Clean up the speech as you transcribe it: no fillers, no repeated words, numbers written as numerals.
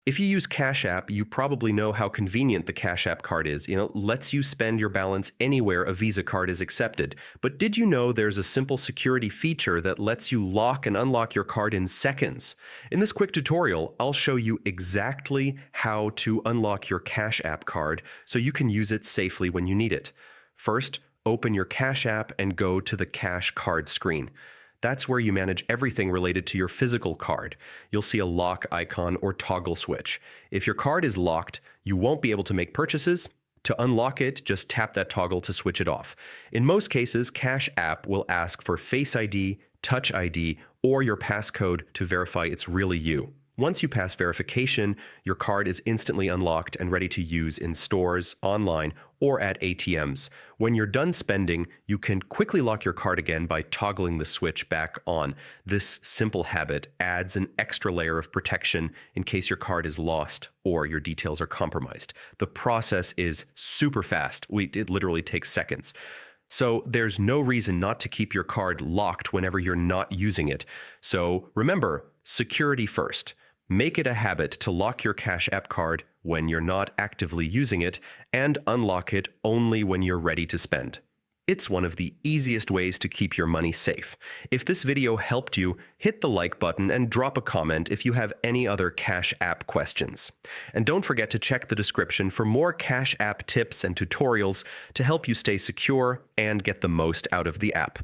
If you use Cash App, you probably know how convenient the Cash App card is. Lets you spend your balance anywhere a Visa card is accepted. But did you know there's a simple security feature that lets you lock and unlock your card in seconds? In this quick tutorial, I'll show you exactly how to unlock your Cash App card so you can use it safely when you need it. First, open your Cash App and go to the Cash Card screen. That's where you manage everything related to your physical card. You'll see a lock icon or toggle switch. If your card is locked, you won't be able to make purchases. To unlock it, just tap that toggle to switch it off. In most cases, Cash App will ask for Face ID, Touch ID, or your passcode to verify it's really you. Once you pass verification, your card is instantly unlocked and ready to use in stores, online, or at ATMs. When you're done spending, you can quickly lock your card again by toggling the switch back on. This simple habit adds an extra layer of protection in case your card is lost or your details are compromised. The process is super fast. It literally takes seconds. So there's no reason not to keep your card locked whenever you're not using it. So remember, security first. Make it a habit to lock your Cash App card when you're not actively using it and unlock it only when you're ready to spend. It's one of the easiest ways to keep your money safe. If this video helped you, hit the like button and drop a comment if you have any other Cash App questions. And don't forget to check the description for more Cash App tips and tutorials to help you stay secure and get the most out of the app.